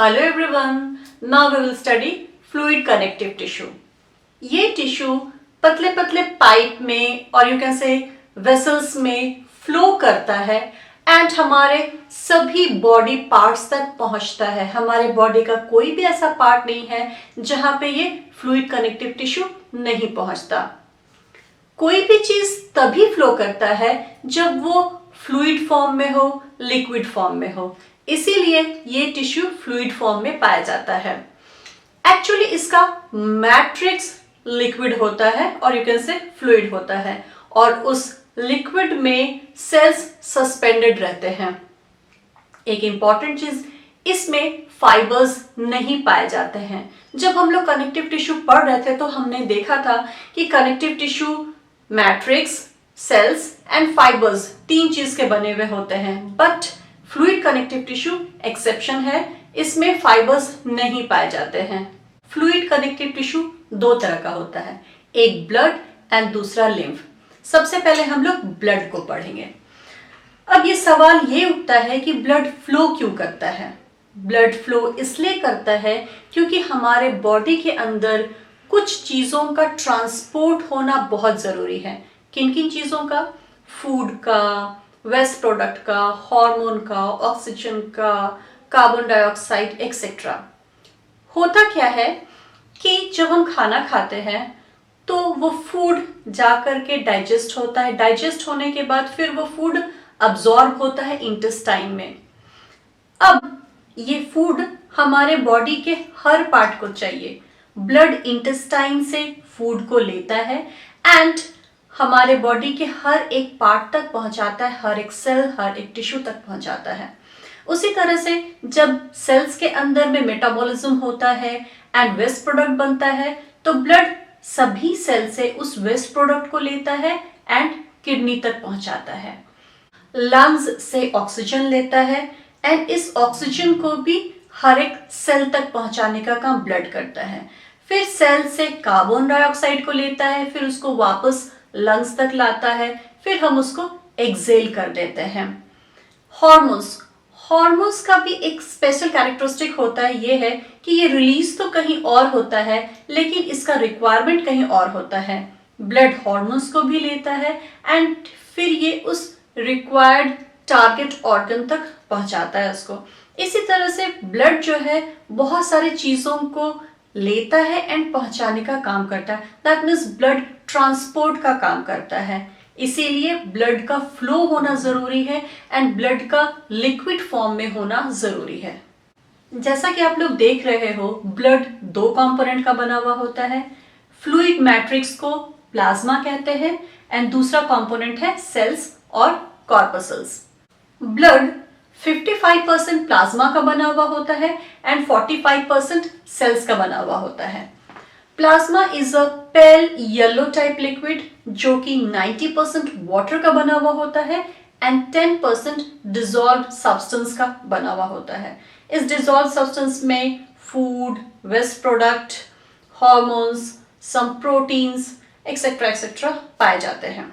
Hello everyone. Now we will study fluid connective tissue. ये tissue पतले पतले pipe में और यू कैन से वेसल्स में फ्लो करता है एंड हमारे सभी बॉडी पार्ट्स तक पहुंचता है. हमारे बॉडी का कोई भी ऐसा पार्ट नहीं है जहां पे ये फ्लूइड कनेक्टिव टिश्यू नहीं पहुंचता. कोई भी चीज तभी फ्लो करता है जब वो फ्लूइड फॉर्म में हो, लिक्विड फॉर्म में हो. इसीलिए ये टिश्यू फ्लूइड फॉर्म में पाया जाता है. एक्चुअली इसका मैट्रिक्स लिक्विड होता है और यू कैन से फ्लूइड होता है और उस लिक्विड में सेल्स सस्पेंडेड रहते हैं. एक इंपॉर्टेंट चीज, इसमें फाइबर्स नहीं पाए जाते हैं. जब हम लोग कनेक्टिव टिश्यू पढ़ रहे थे तो हमने देखा था कि connective tissue matrix, cells and fibres तीन चीज के बने हुए होते हैं. But fluid connective tissue exception है, इसमें फाइबर्स नहीं पाए जाते हैं. फ्लूइड कनेक्टिव टिश्यू दो तरह का होता है, एक ब्लड एंड दूसरा लिम्फ. सबसे पहले हम लोग ब्लड को पढ़ेंगे. अब ये सवाल ये उठता है कि ब्लड फ्लो क्यों करता है. ब्लड फ्लो इसलिए करता है क्योंकि हमारे बॉडी के अंदर कुछ चीजों का ट्रांसपोर्ट होना बहुत जरूरी है. किन किन चीजों का? फूड का, वेस्ट प्रोडक्ट का, हार्मोन का, ऑक्सीजन का, कार्बन डाइऑक्साइड एक्सेट्रा. होता क्या है कि जब हम खाना खाते हैं तो वो फूड जाकर के डाइजेस्ट होता है. डाइजेस्ट होने के बाद फिर वो फूड अब्जॉर्ब होता है इंटेस्टाइन में. अब ये फूड हमारे बॉडी के हर पार्ट को चाहिए. ब्लड इंटेस्टाइन से फूड को लेता है एंड हमारे बॉडी के हर एक पार्ट तक पहुंचाता है, हर एक सेल, हर एक टिश्यू तक पहुंचाता है. उसी तरह से जब सेल्स के अंदर में मेटाबॉलिज्म होता है एंड वेस्ट प्रोडक्ट बनता है तो ब्लड सभी सेल से उस वेस्ट प्रोडक्ट को लेता है एंड किडनी तक पहुंचाता है. लंग्स से ऑक्सीजन लेता है एंड इस ऑक्सीजन को भी हर एक सेल तक पहुंचाने का काम ब्लड करता है. फिर सेल से कार्बन डाइऑक्साइड को लेता है, फिर उसको वापस लंग्स तक लाता है, फिर हम उसको एक्सेल कर देते हैं. हॉर्मोन्स का भी एक स्पेशल कैरेक्टरिस्टिक होता है, ये है कि ये रिलीज तो कहीं और होता है लेकिन इसका रिक्वायरमेंट कहीं और होता है. ब्लड हॉर्मोन्स को भी लेता है एंड फिर ये उस रिक्वायर्ड टारगेट ऑर्गन तक पहुंचाता है उसको. इसी तरह से ब्लड जो है बहुत सारी चीजों को लेता है एंड पहुंचाने का काम करता है. दैट मीन्स ब्लड ट्रांसपोर्ट का काम करता है. इसीलिए ब्लड का फ्लो होना जरूरी है एंड ब्लड का लिक्विड फॉर्म में होना जरूरी है. जैसा कि आप लोग देख रहे हो, ब्लड दो कंपोनेंट का बना हुआ होता है. फ्लूइड मैट्रिक्स को प्लाज्मा कहते हैं एंड दूसरा कंपोनेंट है सेल्स और कॉर्पसल्स. ब्लड 55% प्लाज्मा का बना हुआ होता है एंड 45% सेल्स का बना हुआ होता है. Plasma is a pale yellow type liquid जो कि 90% वाटर का बना हुआ होता है एंड 10% डिसॉल्व सब्सटेंस का बना हुआ होता है. इस डिसॉल्व सब्सटेंस में food, waste product, hormones, some proteins etcetera etcetera पाए जाते हैं.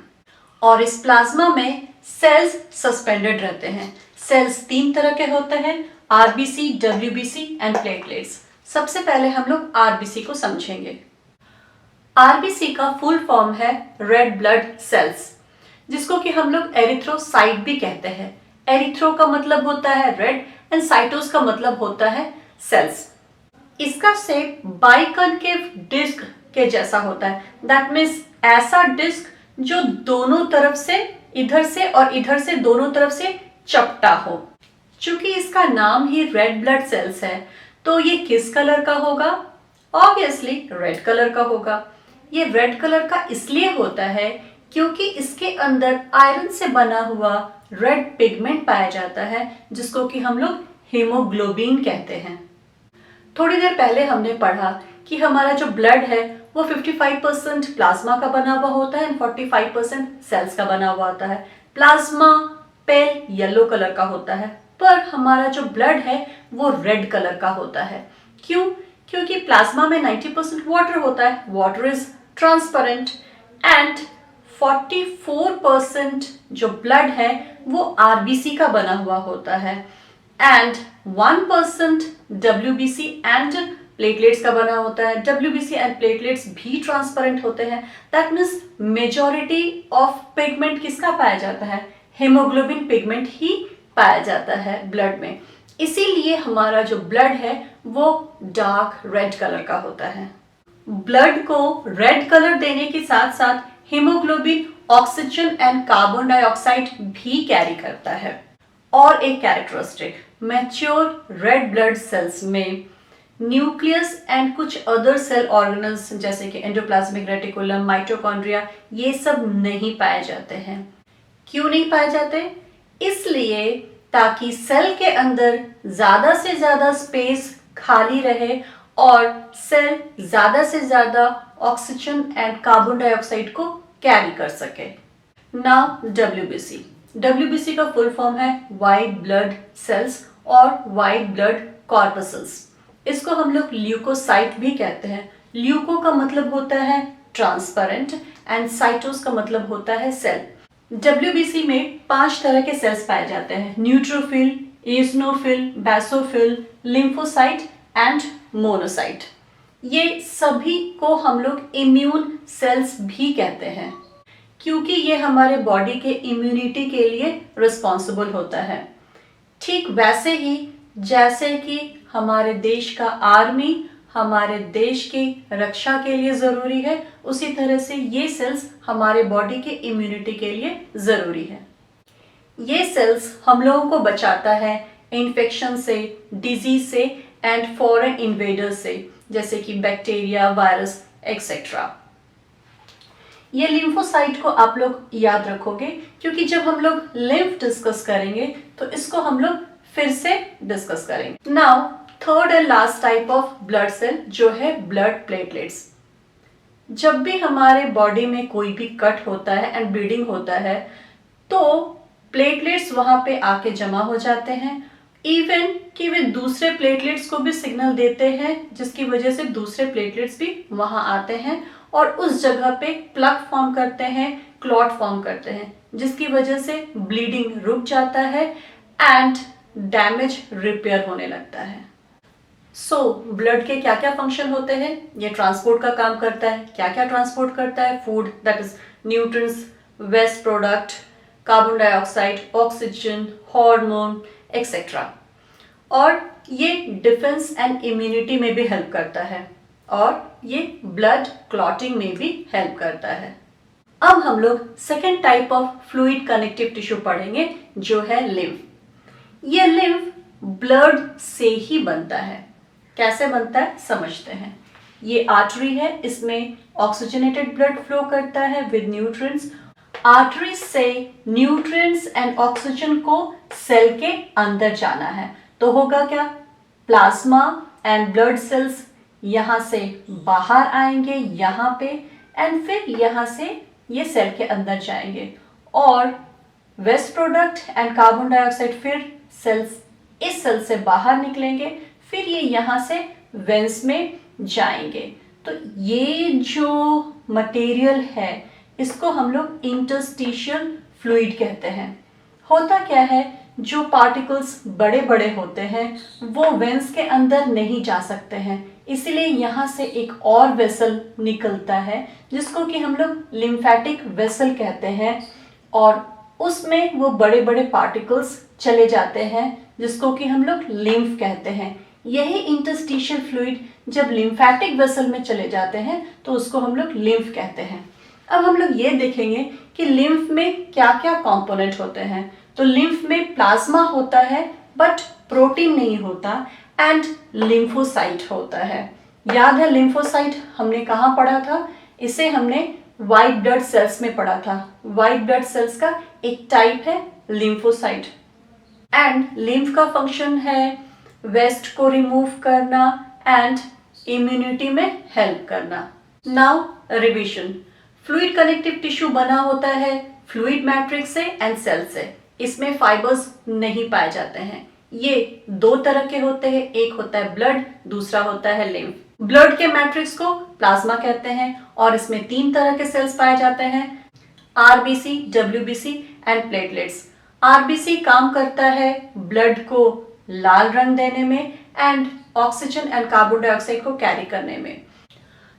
और इस प्लाज्मा में सेल्स सस्पेंडेड रहते हैं. सेल्स तीन तरह के होते हैं, आरबीसी, डब्ल्यूबीसी एंड प्लेटलेट्स. सबसे पहले हम लोग आरबीसी को समझेंगे. आरबीसी का फुल फॉर्म है रेड ब्लड सेल्स, जिसको कि हम लोग एरिथ्रोसाइट भी कहते हैं. एरिथ्रो का मतलब होता है रेड एंड साइटोस का मतलब होता है सेल्स. इसका शेप बाइकनकेव डिस्क के जैसा होता है. दैट मीन्स ऐसा डिस्क जो दोनों तरफ से, इधर से और इधर से, दोनों तरफ से चपटा हो. चूंकि इसका नाम ही रेड ब्लड सेल्स है तो ये किस कलर का होगा? ऑब्वियसली रेड कलर का होगा. ये रेड कलर का इसलिए होता है क्योंकि इसके अंदर आयरन से बना हुआ रेड पिगमेंट पाया जाता है जिसको कि हम लोग हीमोग्लोबिन कहते हैं. थोड़ी देर पहले हमने पढ़ा कि हमारा जो ब्लड है वो 55% प्लाज्मा का बना हुआ होता है एंड 45% सेल्स का बना हुआ होता है. प्लाज्मा पेल येलो कलर का होता है पर हमारा जो ब्लड है वो रेड कलर का होता है. क्यों? क्योंकि प्लाज्मा में 90% वाटर होता है. वाटर इज ट्रांसपेरेंट एंड 44% जो ब्लड है वो आरबीसी का बना हुआ होता है एंड 1% WBC एंड प्लेटलेट्स का बना होता है। WBC एंड प्लेटलेट्स भी ट्रांसपेरेंट होते हैं। That means majority of pigment किसका पाया जाता है? हेमोग्लोबिन पिगमेंट ही पाया जाता है ब्लड में। इसीलिए हमारा जो ब्लड है वो डार्क रेड कलर का होता है। ब्लड को रेड कलर देने के साथ साथ haemoglobin oxygen and carbon dioxide भी कैरी करता है। और एक characteristic, mature red blood cells में न्यूक्लियस एंड कुछ अदर सेल ऑर्गेनल्स जैसे कि एंडोप्लाज्मिक रेटिकुलम, माइटोकॉन्ड्रिया, ये सब नहीं पाए जाते हैं। क्यों नहीं पाए जाते? इसलिए ताकि सेल के अंदर ज्यादा से ज्यादा स्पेस खाली रहे और सेल ज्यादा से ज्यादा ऑक्सीजन एंड कार्बन डाइऑक्साइड को कैरी कर सके। नाउ WBC का फुल फॉर्म है वाइट ब्लड सेल्स और वाइट ब्लड कॉर्पसल्स। इसको हम लोग ल्यूकोसाइट भी कहते हैं। ल्यूको का मतलब होता है ट्रांसपेरेंट एंड साइटोस का मतलब होता है सेल। WBC में 5 तरह के सेल्स पाए जाते हैं: neutrophil, eosinophil, basophil, lymphocyte and monocyte. ये सभी को हम लोग इम्यून सेल्स भी कहते हैं क्योंकि ये हमारे बॉडी के इम्यूनिटी के लिए रिस्पॉन्सिबल होता है। ठीक वैसे ही जैसे कि हमारे देश का आर्मी हमारे देश की रक्षा के लिए जरूरी है, उसी तरह से ये सेल्स हमारे बॉडी के इम्यूनिटी के लिए जरूरी है। ये सेल्स हम लोगों को बचाता है इन्फेक्शन से, डिजीज से एंड फॉरेन इन्वेडर्स से, जैसे कि बैक्टीरिया, वायरस एक्सेट्रा। ये लिम्फोसाइट को आप लोग याद रखोगे क्योंकि जब हम लोग लिम्फ डिस्कस करेंगे तो इसको हम लोग फिर से डिस्कस करेंगे। Now third and last type of blood cell जो है ब्लड प्लेटलेट्स। जब भी हमारे बॉडी में कोई भी कट होता है एंड ब्लीडिंग होता है तो प्लेटलेट्स वहां पे आके जमा हो जाते हैं। इवन कि वे दूसरे प्लेटलेट्स को भी सिग्नल देते हैं जिसकी वजह से दूसरे प्लेटलेट्स भी वहां आते हैं और उस जगह पे प्लग फॉर्म करते हैं, क्लॉट फॉर्म करते हैं, जिसकी वजह से ब्लीडिंग रुक जाता है एंड डैमेज रिपेयर होने लगता है। सो ब्लड के क्या क्या फंक्शन होते हैं? ये ट्रांसपोर्ट का काम करता है। क्या क्या ट्रांसपोर्ट करता है? Food, that is nutrients, waste product, carbon dioxide, oxygen, hormone etcetera. और ये डिफेंस एंड इम्यूनिटी में भी हेल्प करता है और ये ब्लड क्लॉटिंग में भी हेल्प करता है। अब हम लोग second type of fluid connective tissue पढ़ेंगे जो है लिम्फ। ये लिम्फ ब्लड से ही बनता है। कैसे बनता है समझते हैं। ये आर्टरी है, इसमें ऑक्सीजनेटेड ब्लड फ्लो करता है विद न्यूट्रिएंट्स। आर्टरी से न्यूट्रिएंट्स एंड ऑक्सीजन को सेल के अंदर जाना है तो होगा क्या? प्लाज्मा एंड ब्लड सेल्स यहां से बाहर आएंगे यहाँ पे एंड फिर यहां से ये सेल के अंदर जाएंगे और waste product and carbon dioxide फिर सेल्स इस सेल से बाहर निकलेंगे, फिर ये यहाँ से वेंस में जाएंगे। तो ये जो मटेरियल है इसको हम लोग इंटरस्टिशियल फ्लूइड कहते हैं। होता क्या है, जो पार्टिकल्स बड़े बड़े होते हैं वो वेंस के अंदर नहीं जा सकते हैं, इसीलिए यहाँ से एक और वेसल निकलता है जिसको कि हम लोग लिम्फेटिक वेसल कहते हैं और उसमें वो बड़े बड़े पार्टिकल्स चले जाते हैं जिसको कि हम लोग लिम्फ कहते हैं। यही इंटरस्टिशियल फ्लूइड जब लिम्फेटिक वेसल में चले जाते हैं तो उसको हम लोग लिम्फ कहते हैं। अब हम लोग ये देखेंगे कि लिम्फ में क्या क्या कंपोनेंट होते हैं। तो लिम्फ में प्लाज्मा होता है बट प्रोटीन नहीं होता एंड लिम्फोसाइट होता है। याद है लिम्फोसाइट हमने कहाँ पढ़ा था? इसे हमने वाइट ब्लड सेल्स में पढ़ा था। वाइट ब्लड सेल्स का एक टाइप है लिम्फोसाइट एंड लिम्फ का फंक्शन है वेस्ट को रिमूव करना एंड इम्यूनिटी में हेल्प करना। Now revision. Fluid connective tissue बना होता है फ्लूइड मैट्रिक्स से एंड सेल से। इसमें फाइबर्स नहीं पाए जाते हैं। ये 2 तरह के होते हैं, एक होता है ब्लड, दूसरा होता है लिम्फ। ब्लड के मैट्रिक्स को प्लाज्मा कहते हैं और इसमें 3 तरह के सेल्स पाए जाते हैं, RBC, WBC and platelets. RBC काम करता है ब्लड को लाल रंग देने में and oxygen and carbon dioxide को कैरी करने में।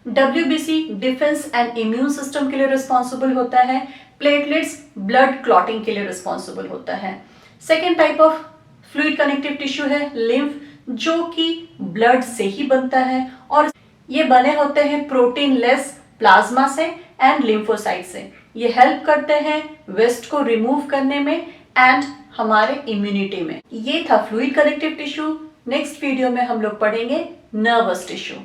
WBC defence and immune system के लिए रिस्पॉन्सिबल होता है। प्लेटलेट्स ब्लड क्लॉटिंग के लिए रिस्पॉन्सिबल होता है। Second type of fluid connective tissue है लिम्फ, जो कि ब्लड से ही बनता है और ये बने होते हैं प्रोटीन लेस प्लाज्मा से एंड लिम्फोसाइट से। ये हेल्प करते हैं वेस्ट को रिमूव करने में एंड हमारे इम्यूनिटी में। ये था fluid connective tissue. Next video में हम लोग पढ़ेंगे नर्वस टिश्यू।